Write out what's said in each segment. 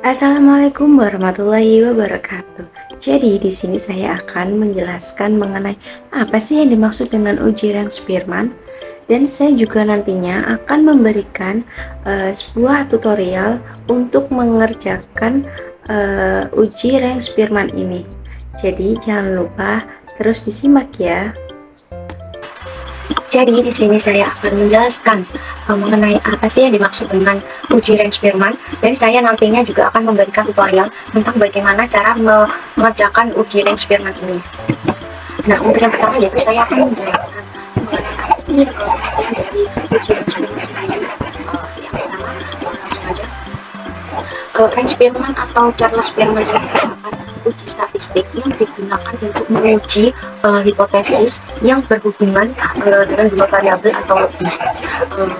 Assalamualaikum warahmatullahi wabarakatuh. Jadi di sini saya akan menjelaskan mengenai apa sih yang dimaksud dengan uji rank Spearman, dan saya juga nantinya akan memberikan sebuah tutorial untuk mengerjakan uji rank Spearman ini. Jadi jangan lupa terus disimak ya. Jadi di sini saya akan menjelaskan mengenai apa sih yang dimaksud dengan uji rank Spearman, dan saya nantinya juga akan memberikan tutorial tentang bagaimana cara mengerjakan uji rank Spearman ini. Nah, untuk yang pertama yaitu saya akan menjelaskan mengenai apa sih pengertian dari uji rank Spearman sendiri. Yang pertama, langsung aja. Rank Spearman atau Charles Spearman ini merupakan uji statistik yang digunakan untuk menguji hipotesis yang berhubungan dengan dua variabel atau lebih,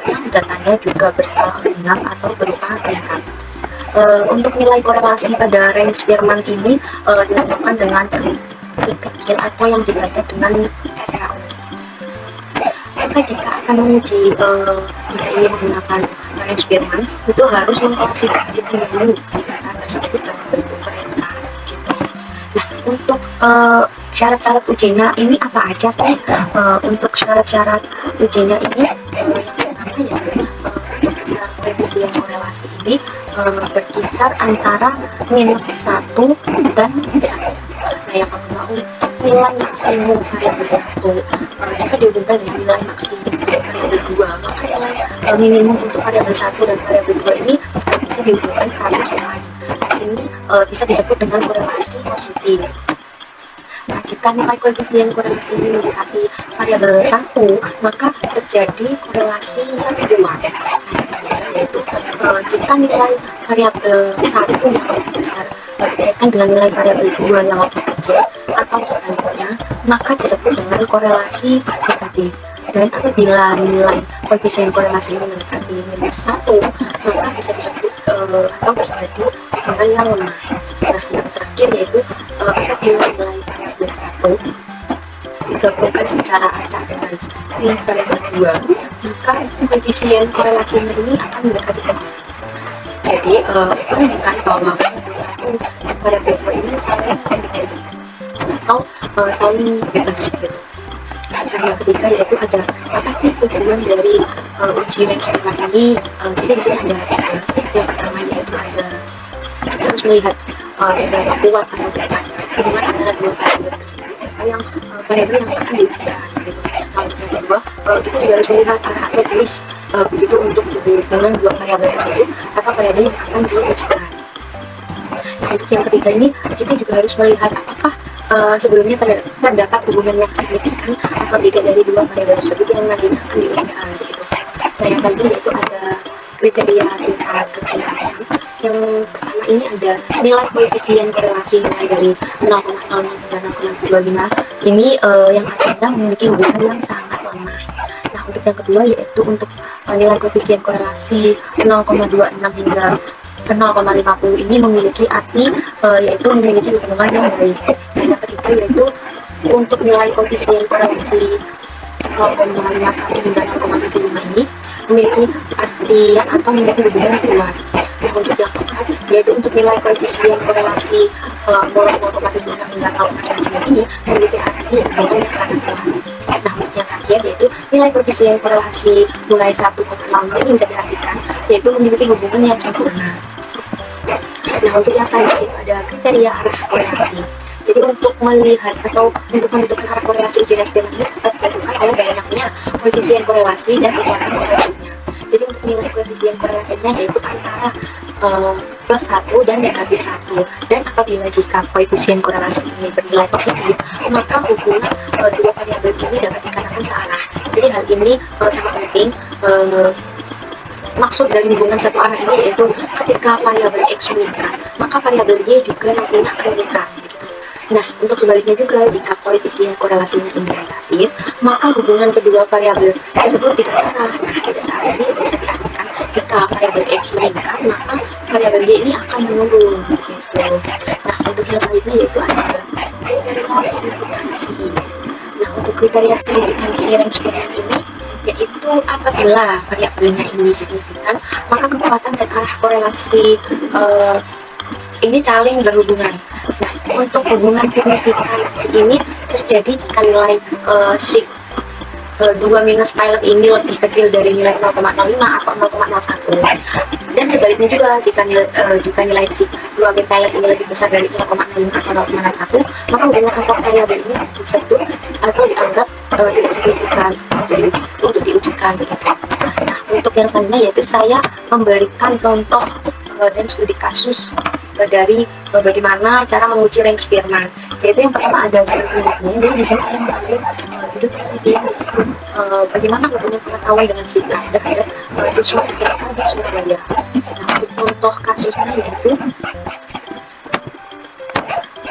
yang datanya juga berskala linear atau berupa tingkat. Untuk nilai korelasi pada rank Spearman ini dilakukan dengan I kecil atau yang dibaca dengan RA. Maka jika akan menguji ini menggunakan rank Spearman, itu harus mengklasifikasikan dulu data tersebut dalam bentuk perintah. Nah, untuk syarat-syarat ujinya ini apa aja sih? Untuk syarat-syarat ujinya ini yang pertama ya, besar koefisien korelasi ini berkisar antara -1 dan 1. Nah, yang kedua, untuk nilai maksimum variabel 1 jika dihubungkan dengan nilai maksimum variabel 2, maka nilai minimum untuk variabel 1 dan variabel 2 ini bisa dihubungkan satu sama lain. Ini bisa disebut dengan korelasi positif. Nah, jika nilai koefisien korelasi ini mendekati variabel 1, maka terjadi korelasi yang kedua, yaitu jika nilai variabel 1 yang lebih besar dikaitkan dengan nilai variabel 2 yang lebih kecil atau sebaliknya, maka disebut dengan korelasi negatif. Dan apabila nilai koefisien korelasi ini mendekati -1, maka bisa disebut atau terjadi hubungan yang lemah. Nah, yang terakhir yaitu apabila nilai variabel 1 digabungkan secara acak dengan nilai variabel 2, maka koefisien korelasinya ini akan mendekati 0. Jadi menunjukkan bahwa variabel 1 dan variabel 2 ini saling independen atau saling bebas gitu. Dan yang ketiga yaitu ada apa sih tujuan dari uji rank Spearman ini. Jadi di sini ada tiga. Yang pertama yaitu ada kita harus melihat seberapa kuat atau cepat hubungan antara dua variabel tersebut atau yang variabel yang akan diujikan gitu. Lalu yang kedua, kita juga harus melihat arah atau jenis begitu untuk hubungan dua variabel tersebut atau variabel yang akan diujikan. Nah, untuk yang ketiga ini kita juga harus melihat apakah sebelumnya terdapat hubungan yang signifikan atau beda dari dua variabel tersebut yang nantinya akan diujikan gitu. Nah, yang selanjutnya yaitu ada kriteria tingkat kebenaran. Yang pertama ini ada nilai koefisien korelasi mulai dari 0,06 hingga 0,25. Ini yang artinya memiliki hubungan yang sangat lemah. Nah, untuk yang kedua yaitu untuk nilai koefisien korelasi 0,26 hingga 0,50 ini memiliki arti yaitu memiliki hubungan yang baik. Nah, yang ketiga yaitu untuk nilai koefisien korelasi 0,51 hingga 0,75 ini memiliki artian atau memiliki hubungan yang kuat. Nah, untuk yang keempat yaitu untuk nilai koefisien korelasi 0,76 hingga 0,99 ini memiliki arti hubungan yang sangat kuat. Nah, untuk yang terakhir yaitu nilai koefisien korelasi mulai 1,0 ini bisa diartikan yaitu memiliki hubungan yang sempurna. Nah, untuk yang selanjutnya itu ada kriteria arah korelasi. Jadi untuk melihat atau untuk menentukan arah korelasi uji rank Spearman ini ditentukan oleh banyaknya koefisien korelasi dan kekuatan korelasinya. Jadi untuk nilai koefisien korelasinya yaitu antara +1 dan -1. Dan apabila jika koefisien korelasi ini bernilai positif, maka hubungan dua variabel ini dapat dikatakan searah. Jadi hal ini sangat penting. Maksud dari hubungan satu arah ini yaitu ketika variabel X meningkat, maka variabel Y juga nantinya akan meningkat. Nah, untuk sebaliknya juga, jika koefisien korelasinya ini negatif, maka hubungan kedua variabel tersebut tidak searah. Nah, tidak searah ini bisa diartikan jika variabel X meningkat, maka variabel Y ini akan menurun. Gitu. Nah, untuk yang selanjutnya yaitu ada kriteria signifikansi. Nah, untuk kriteria signifikansi rank Spearman ini yaitu apabila variabelnya ini signifikan, maka kekuatan dan arah korelasi ini saling berhubungan. Nah, untuk hubungan signifikansi ini terjadi jika nilai si 2 minus pilot ini lebih kecil dari nilai 0,05 atau 0,01, dan sebaliknya juga jika nilai si 2 min pilot ini lebih besar dari 0,05 atau 0,01, maka hubungan antar variabel ini disebut atau dianggap tidak signifikan untuk diujikan gitu. Nah, untuk yang selanjutnya yaitu saya memberikan contoh dan studi kasus dari bagaimana cara menguji range Spearman. Yaitu yang pertama ada duduknya. Jadi di sini saya mengambil duduk bagaimana hubungan pengetahuan dengan sikap terhadap siswa SMA di Surabaya. Nah, untuk contoh kasusnya yaitu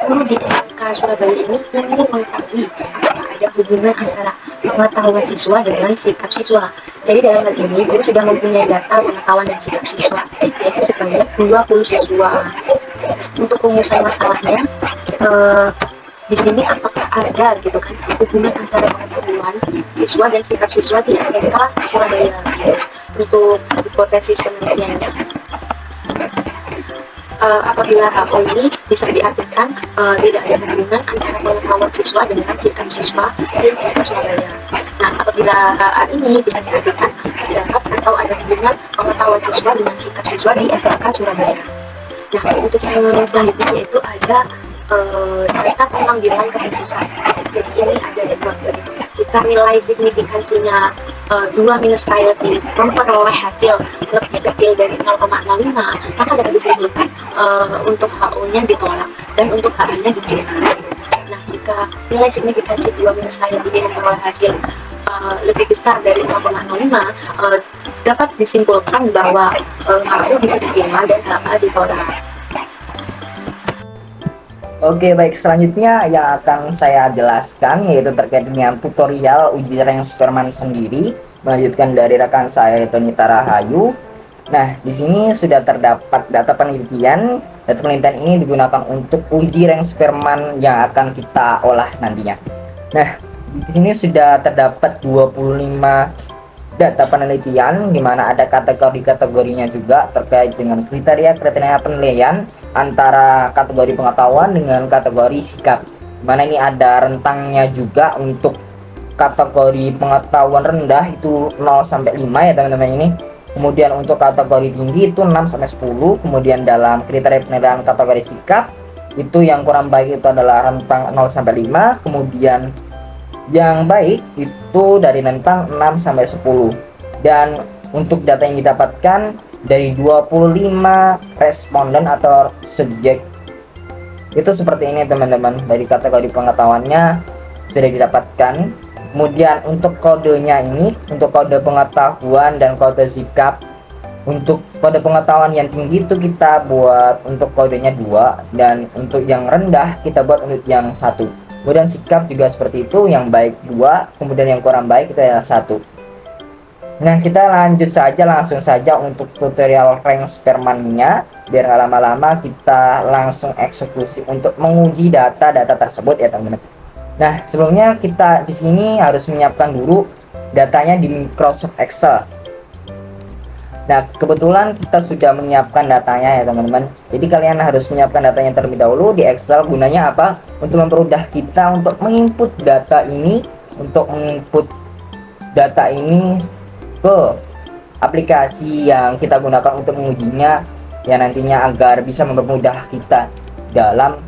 guru di SMK Surabaya ini ingin mengetahui apakah ada hubungan antara pengetahuan siswa dengan sikap siswa. Jadi dalam hal ini guru sudah mempunyai data pengetahuan dan sikap siswa, yaitu sebanyak 20 siswa. Untuk rumusan masalahnya, di sini apakah ada gitu kan hubungan antara pengetahuan siswa dan sikap siswa di SMK Surabaya. Untuk hipotesis penelitiannya, apabila HO ini bisa diartikan tidak ada hubungan antara pengetahuan siswa dengan sikap siswa di SMK Surabaya. Nah, apabila HA ini bisa diartikan terdapat atau ada hubungan pengetahuan siswa dengan sikap siswa di SMK Surabaya. Nah, untuk yang selanjutnya yaitu ada data pengambilan keputusan. Jadi ini ada dua. Jika nilai signifikansinya 2 minus pilot ini memperoleh hasil lebih kecil dari 0,05, maka dapat disimpulkan untuk HO-nya ditolak dan untuk HA-nya diterima. Nah, jika nilai signifikansi 2 minus pilot ini memperoleh hasil lebih besar dari 0,05, dapat disimpulkan bahwa HO bisa diterima dan HA ditolak. Oke, baik, selanjutnya yang akan saya jelaskan yaitu terkait dengan tutorial uji range Spearman sendiri, melanjutkan dari rekan saya Tonita Rahayu. Nah, di sini sudah terdapat data penelitian. Data penelitian ini digunakan untuk uji range Spearman yang akan kita olah nantinya. Nah, di sini sudah terdapat 25 data penelitian, di mana ada kategori-kategorinya juga terkait dengan kriteria penilaian antara kategori pengetahuan dengan kategori sikap. Mana ini ada rentangnya juga. Untuk kategori pengetahuan rendah itu 0 sampai 5 ya teman-teman ini. Kemudian untuk kategori tinggi itu 6 sampai 10. Kemudian dalam kriteria penilaian kategori sikap itu yang kurang baik itu adalah rentang 0 sampai 5. Kemudian yang baik itu dari rentang 6 sampai 10. Dan untuk data yang didapatkan dari 25 responden atau subjek itu seperti ini teman-teman. Dari kategori pengetahuannya sudah didapatkan. Kemudian untuk kodenya ini, untuk kode pengetahuan dan kode sikap, untuk kode pengetahuan yang tinggi itu kita buat untuk kodenya 2, dan untuk yang rendah kita buat untuk yang 1. Kemudian sikap juga seperti itu, yang baik 2, kemudian yang kurang baik itu adalah 1. Nah, kita langsung saja untuk tutorial range Spearman-nya. Biar nggak lama-lama, kita langsung eksekusi untuk menguji data-data tersebut ya teman-teman. Nah, sebelumnya kita di sini harus menyiapkan dulu datanya di Microsoft Excel. Nah, kebetulan kita sudah menyiapkan datanya ya teman-teman. Jadi kalian harus menyiapkan datanya terlebih dahulu di Excel. Gunanya apa? Untuk mempermudah kita untuk menginput data ini, ke aplikasi yang kita gunakan untuk mengujinya, ya nantinya agar bisa mempermudah kita dalam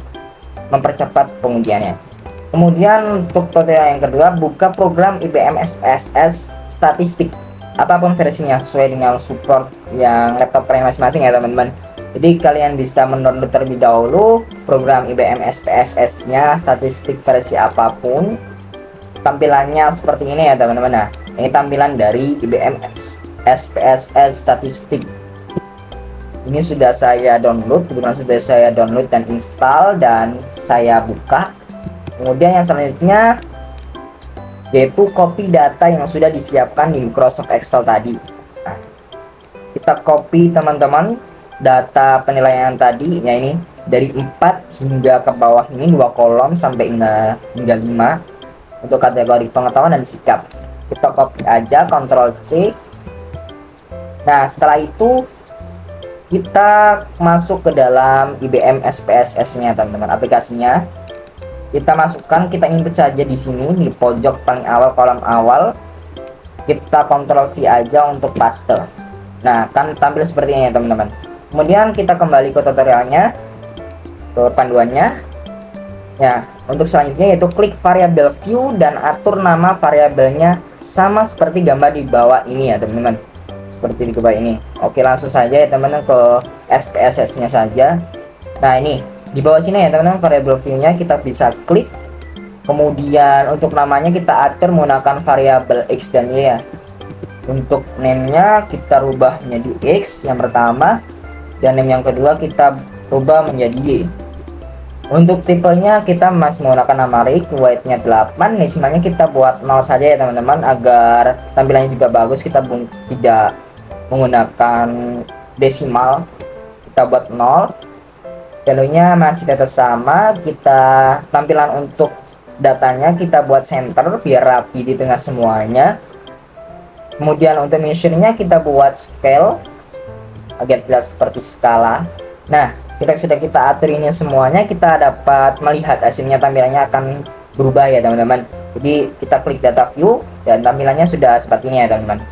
mempercepat pengujiannya. Kemudian untuk tutorial yang kedua, buka program IBM SPSS Statistik, apapun versinya sesuai dengan support yang laptop kalian masing-masing ya teman-teman. Jadi kalian bisa mendownload terlebih dahulu program IBM SPSS nya statistik versi apapun. Tampilannya seperti ini ya teman-teman. Nah, ini tampilan dari IBM SPSS Statistik. Ini sudah saya download, kebetulan sudah saya download dan install dan saya buka. Kemudian yang selanjutnya yaitu copy data yang sudah disiapkan di Microsoft Excel tadi. Nah, kita copy teman-teman data penilaian tadi ya, ini dari 4 hingga ke bawah ini 2 kolom sampai hingga 5 untuk kategori pengetahuan dan sikap. Kita copy aja, Ctrl C. Nah, setelah itu kita masuk ke dalam IBM SPSS-nya teman-teman, aplikasinya. Kita masukkan, kita input saja di sini di pojok paling awal, kolom awal. Kita Ctrl V aja untuk paste. Nah, kan tampil seperti ini ya teman-teman. Kemudian kita kembali ke tutorialnya, ke panduannya. Ya, untuk selanjutnya yaitu klik variabel view dan atur nama variabelnya sama seperti gambar di bawah ini ya teman-teman. Seperti di bawah ini. Oke, langsung saja ya teman-teman ke SPSS-nya saja. Nah, ini di bawah sini ya teman-teman, variabel view-nya kita bisa klik. Kemudian untuk namanya kita atur menggunakan variabel X dan Y ya. Untuk name-nya kita rubah menjadi X yang pertama, dan name yang kedua kita rubah menjadi Y. Untuk tipenya kita masih menggunakan nama Rick, weight-nya 8, desimalnya kita buat 0 saja ya teman-teman, agar tampilannya juga bagus. Kita tidak menggunakan desimal, kita buat 0. Value-nya masih tetap sama. Kita tampilan untuk datanya kita buat center biar rapi di tengah semuanya. Kemudian untuk measure-nya kita buat scale agar jelas seperti skala. Nah, sudah kita atur ini semuanya, kita dapat melihat hasilnya, tampilannya akan berubah ya teman-teman. Jadi kita klik data view dan tampilannya sudah seperti ini ya teman-teman.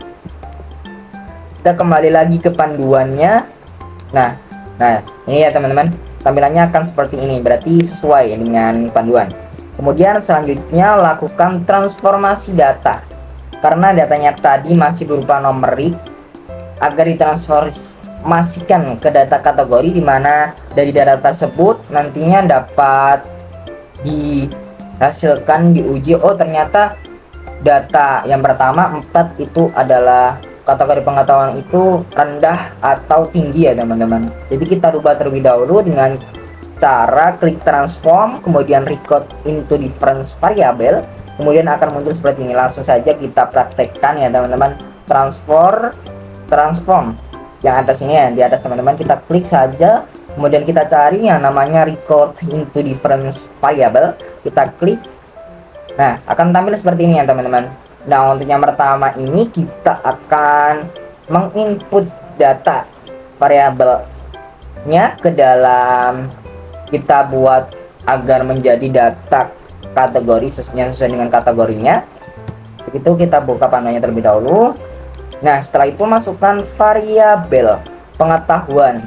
Kita kembali lagi ke panduannya. Nah ini ya teman-teman, tampilannya akan seperti ini, berarti sesuai dengan panduan. Kemudian selanjutnya lakukan transformasi data, karena datanya tadi masih berupa numerik, agar ditransformasikan ke data kategori, di mana dari data tersebut nantinya dapat dihasilkan, diuji. Oh, ternyata data yang pertama 4 itu adalah kategori pengetahuan itu rendah atau tinggi ya teman-teman. Jadi kita rubah terlebih dahulu dengan cara klik transform, kemudian record into different variable, kemudian akan muncul seperti ini. Langsung saja kita praktekkan ya teman-teman. Transform yang atas ini ya, di atas teman-teman, kita klik saja, kemudian kita cari yang namanya record into different variable, kita klik. Nah, akan tampil seperti ini ya teman-teman. Nah, untuk yang pertama ini kita akan menginput data variabelnya ke dalam, kita buat agar menjadi data kategori sesuai dengan kategorinya. Begitu, kita buka panelnya terlebih dahulu. Nah, setelah itu masukkan variabel pengetahuan,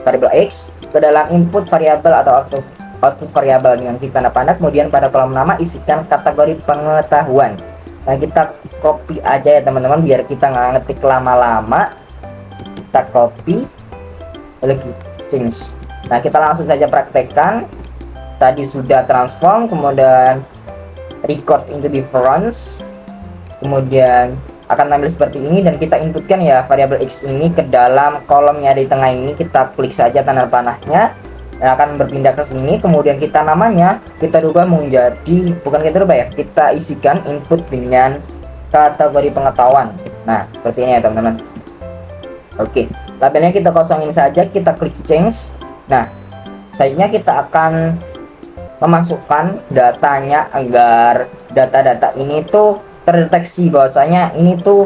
variabel X, ke dalam input variabel atau output variabel dengan klik tanda panah. Kemudian pada kolom nama isikan kategori pengetahuan. Nah, kita copy aja ya teman-teman, biar kita nggak ngetik lama-lama. Kita copy, lalu change. Nah, kita langsung saja praktekkan. Tadi sudah transform, kemudian record into difference, kemudian akan tampil seperti ini, dan kita inputkan ya variabel X ini ke dalam kolomnya di tengah ini. Kita klik saja tanda panahnya, dan akan berpindah ke sini. Kemudian kita namanya kita rubah menjadi, bukan kita rubah ya, kita isikan input dengan kategori pengetahuan. Nah, seperti ini ya teman-teman. Oke, labelnya kita kosongin saja, kita klik change. Nah, selanjutnya kita akan memasukkan datanya agar data-data ini tuh terdeteksi bahwasanya ini tuh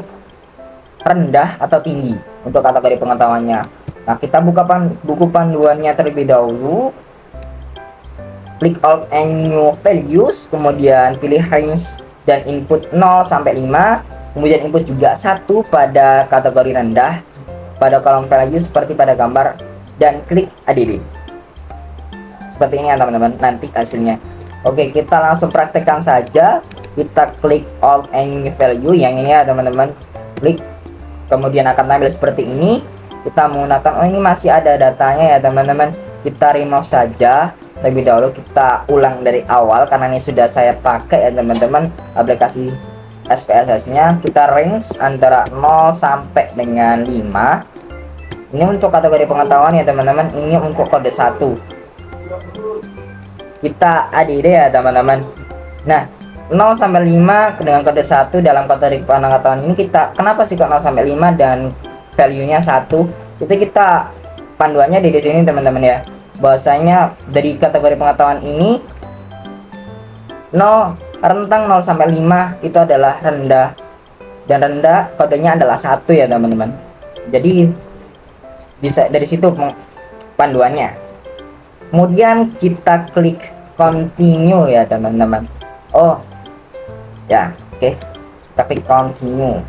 rendah atau tinggi untuk kategori pengetahuannya. Nah, kita buka buku panduannya terlebih dahulu, klik Alt and New Values, kemudian pilih range dan input 0 sampai 5, kemudian input juga 1 pada kategori rendah pada kolom value seperti pada gambar, dan klik ADD. Seperti ini ya teman-teman nanti hasilnya. Oke, kita langsung praktekkan saja. Kita klik Alt and New Value yang ini ya teman-teman, klik, kemudian akan tampil seperti ini. Kita menggunakan, oh ini masih ada datanya ya teman-teman, kita remove saja terlebih dahulu. Kita ulang dari awal karena ini sudah saya pakai ya teman-teman aplikasi SPSS nya. Kita range antara 0 sampai dengan 5. Ini untuk kategori pengetahuan ya teman-teman, ini untuk kode 1. Kita ADD ya teman-teman. Nah, 0 sampai 5 dengan kode 1 dalam kategori pengetahuan ini, kita kenapa sih kok 0 sampai 5 dan value-nya 1? Itu kita panduannya di sini teman-teman ya. Bahwasanya dari kategori pengetahuan ini 0, rentang 0 sampai 5 itu adalah rendah, dan rendah kodenya adalah 1 ya teman-teman. Jadi bisa dari situ panduannya. Kemudian kita klik continue ya teman-teman. Oh ya, oke. Kita klik continue.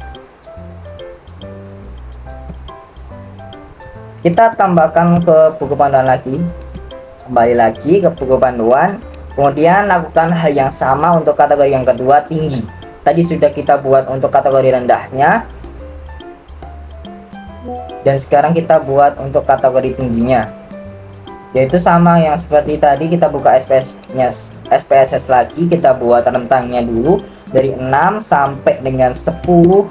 Kita tambahkan ke buku panduan lagi, kembali lagi ke buku panduan, kemudian lakukan hal yang sama untuk kategori yang kedua, tinggi. Tadi sudah kita buat untuk kategori rendahnya, dan sekarang kita buat untuk kategori tingginya, yaitu sama yang seperti tadi. Kita buka SPSS lagi, kita buat rentangnya dulu dari 6 sampai dengan 10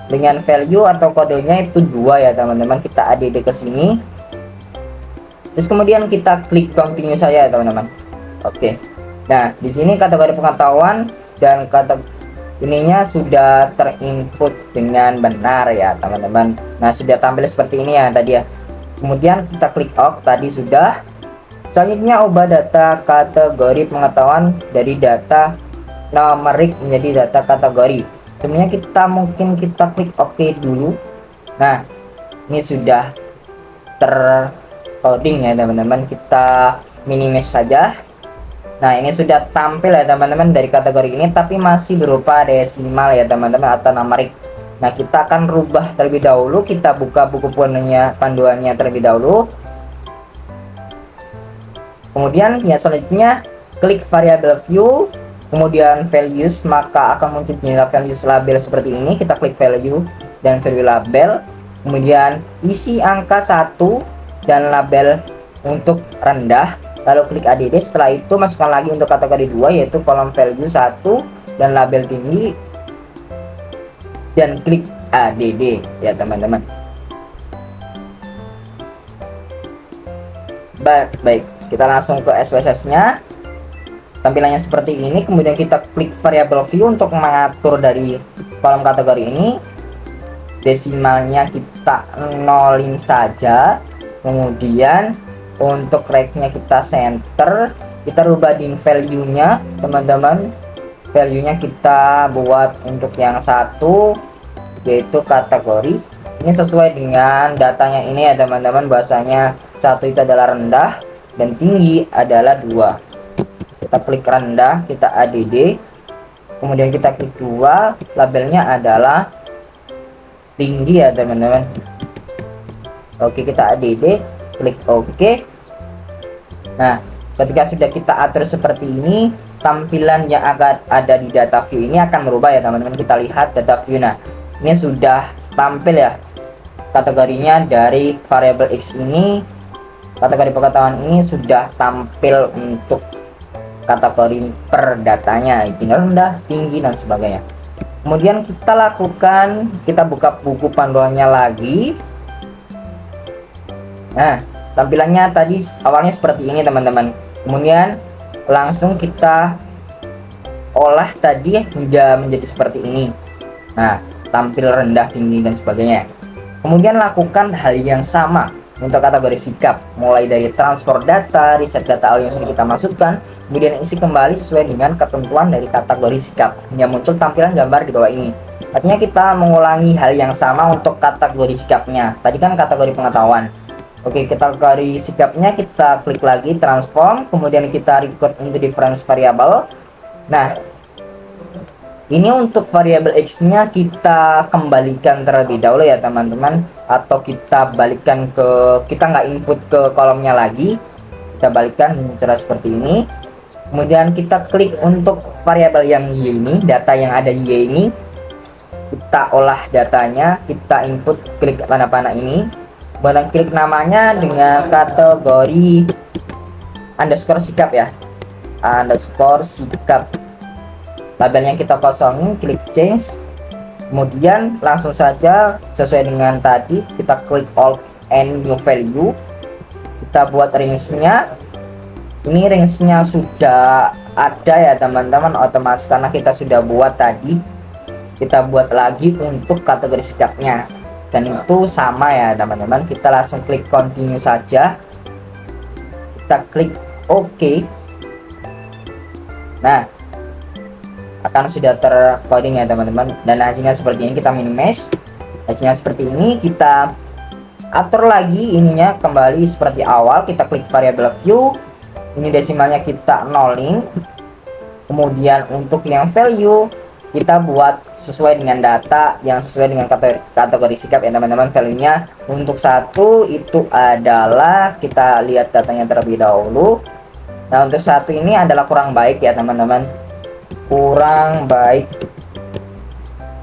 dengan value atau kodenya itu 2 ya teman-teman. Kita add ke sini, terus kemudian kita klik continue saja ya teman-teman. Oke, nah di sini kategori pengetahuan dan ininya sudah terinput dengan benar ya teman-teman. Nah sudah tampil seperti ini ya tadi ya. Kemudian kita klik OK, tadi sudah. Selanjutnya ubah data kategori pengetahuan dari data numerik menjadi data kategori. Sebenarnya kita klik OK dulu. Nah ini sudah tercoding ya teman-teman. Kita minimize saja. Nah ini sudah tampil ya teman-teman dari kategori ini, tapi masih berupa desimal ya teman-teman atau numerik. Nah kita akan rubah terlebih dahulu. Kita buka buku panduannya terlebih dahulu. Kemudian ya selanjutnya klik variable view, kemudian values, maka akan muncul jendela values label seperti ini. Kita klik value dan value label, kemudian isi angka 1 dan label untuk rendah, lalu klik add. Setelah itu masukkan lagi untuk kategori 2, yaitu kolom value 1 dan label tinggi, dan klik add ya teman-teman. Baik, kita langsung ke SPSS nya. Tampilannya seperti ini. Kemudian kita klik variable view untuk mengatur dari kolom kategori ini. Desimalnya kita nolin saja. Kemudian untuk rank-nya kita center. Kita rubah di value-nya teman-teman. Value-nya kita buat untuk yang 1, yaitu kategori. Ini sesuai dengan datanya ini ya teman-teman. Bahasanya 1 itu adalah rendah dan tinggi adalah 2. Kita klik rendah, kita add, kemudian kita klik 2, labelnya adalah tinggi ya teman-teman. Oke, kita add, klik OK. Nah ketika sudah kita atur seperti ini, tampilan yang akan ada di data view ini akan berubah ya teman-teman. Kita lihat data view. Nah ini sudah tampil ya kategorinya dari variable X ini. Kategori pengetahuan ini sudah tampil untuk kategori per datanya, tinggal rendah, tinggi dan sebagainya. Kemudian kita buka buku panduannya lagi. Nah tampilannya tadi awalnya seperti ini teman-teman. Kemudian langsung kita olah tadi hingga menjadi seperti ini. Nah tampil rendah, tinggi dan sebagainya. Kemudian lakukan hal yang sama untuk kategori sikap, mulai dari transfer data, reset data awal yang sudah kita masukkan, kemudian isi kembali sesuai dengan ketentuan dari kategori sikap, hingga muncul tampilan gambar di bawah ini. Artinya kita mengulangi hal yang sama untuk kategori sikapnya. Tadi kan kategori pengetahuan. Oke, kategori sikapnya kita klik lagi transform, kemudian kita record into different variable. Nah ini untuk variabel X nya kita kembalikan terlebih dahulu ya teman-teman, atau kita balikan kita nggak input ke kolomnya lagi, kita balikan dengan cara seperti ini. Kemudian kita klik untuk variabel yang Y ini, data yang ada Y ini, kita olah datanya, kita input, klik tanda panah ini, kemudian klik namanya dengan kategori underscore sikap ya, underscore sikap. Labelnya kita kosongin, klik change, kemudian langsung saja sesuai dengan tadi kita klik all and new value. Kita buat range-nya. Ini range-nya sudah ada ya teman-teman, otomatis karena kita sudah buat tadi. Kita buat lagi untuk kategori sikapnya, dan itu sama ya teman-teman. Kita langsung klik continue saja, kita klik OK. Nah akan sudah tercoding ya teman-teman, dan hasilnya seperti ini. Kita minimize, hasilnya seperti ini. Kita atur lagi ininya kembali seperti awal. Kita klik variable view, ini desimalnya kita nolin. Kemudian untuk yang value kita buat sesuai dengan data yang sesuai dengan kategori sikap ya teman-teman. Value-nya untuk satu itu adalah, kita lihat datanya terlebih dahulu. Nah untuk satu ini adalah kurang baik ya teman-teman, kurang baik,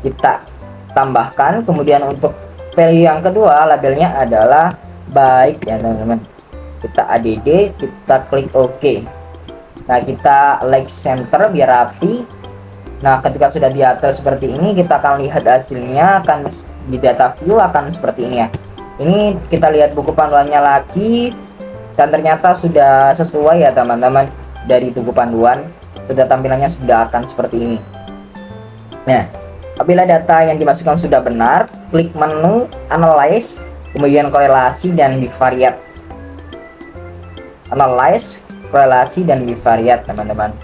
kita tambahkan. Kemudian untuk value yang kedua labelnya adalah baik ya teman-teman, kita add, kita klik OK. Nah kita like center biar rapi. Nah ketika sudah diatur seperti ini, kita akan lihat hasilnya akan di data view akan seperti ini ya. Ini kita lihat buku panduannya lagi, dan ternyata sudah sesuai ya teman-teman. Dari buku panduan sudah, tampilannya sudah akan seperti ini. Nah apabila data yang dimasukkan sudah benar, klik menu analyze, kemudian korelasi dan bivariat. Analyze, korelasi dan bivariat teman-teman.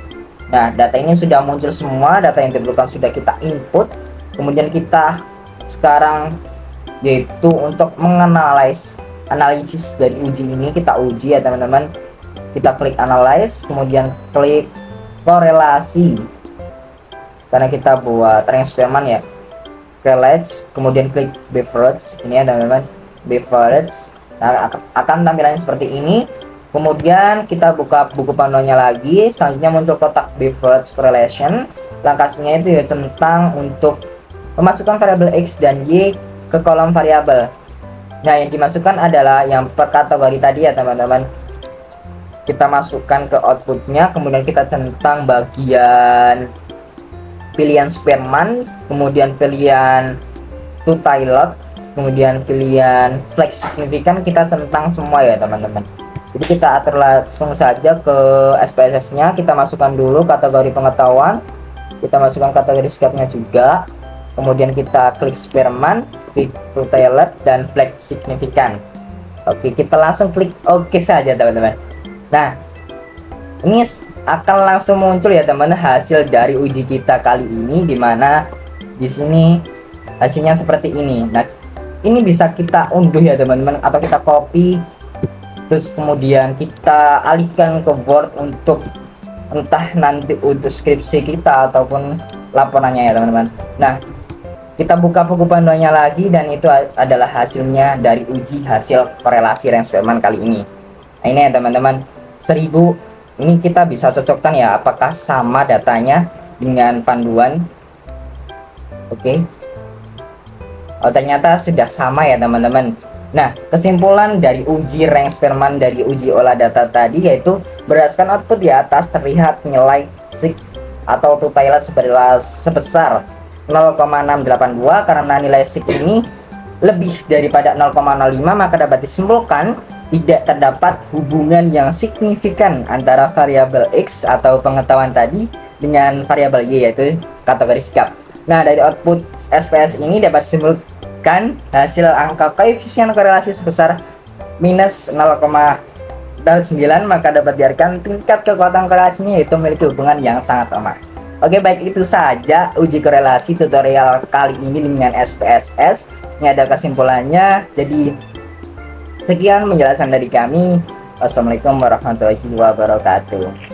Nah data ini sudah muncul semua, data yang diperlukan sudah kita input. Kemudian kita sekarang yaitu untuk analisis dari uji ini, kita uji ya teman-teman. Kita klik analyze, kemudian klik korelasi, karena kita buat eksperimen ya. Correlate, kemudian klik beverage ini ya teman-teman, beverage. Nah akan tampilannya seperti ini. Kemudian kita buka buku panduannya lagi, selanjutnya muncul kotak beverage correlation. Langkahnya itu ya tentang untuk memasukkan variabel X dan Y ke kolom variabel. Nah yang dimasukkan adalah yang per kategori tadi ya teman-teman. Kita masukkan ke outputnya, kemudian kita centang bagian pilihan Spearman, kemudian pilihan to Tailor, kemudian pilihan flex signifikan, kita centang semua ya teman-teman. Jadi kita atur langsung saja ke SPSS nya. Kita masukkan dulu kategori pengetahuan, kita masukkan kategori sikapnya juga, kemudian kita klik Spearman, klik to Tailor dan flex signifikan. Oke, kita langsung klik OK saja teman-teman. Nah ini akan langsung muncul ya teman-teman hasil dari uji kita kali ini, dimana di sini hasilnya seperti ini. Nah ini bisa kita unduh ya teman-teman, atau kita copy terus kemudian kita alihkan ke Word untuk entah nanti untuk skripsi kita ataupun laporannya ya teman-teman. Nah kita buka buku panduannya lagi, dan itu adalah hasilnya dari uji hasil korelasi range Spearman kali ini. Nah ini ya teman-teman, 1000 ini kita bisa cocokkan ya apakah sama datanya dengan panduan. Oke. Oh ternyata sudah sama ya teman-teman. Nah kesimpulan dari uji range Spearman dari uji olah data tadi yaitu berdasarkan output di atas terlihat nilai sig atau to Tailor sebesar 0,682. Karena nilai sig ini lebih daripada 0,05, maka dapat disimpulkan tidak terdapat hubungan yang signifikan antara variabel X atau pengetahuan tadi dengan variabel Y yaitu kategori sikap. Nah dari output SPS ini dapat disimpulkan hasil angka koefisien korelasi sebesar minus 0,9, maka dapat diartikan tingkat kekuatan korelasinya yaitu memiliki hubungan yang sangat lemah. Oke baik, itu saja uji korelasi tutorial kali ini dengan SPSS. Ini ada kesimpulannya. Jadi sekian penjelasan dari kami. Wassalamualaikum warahmatullahi wabarakatuh.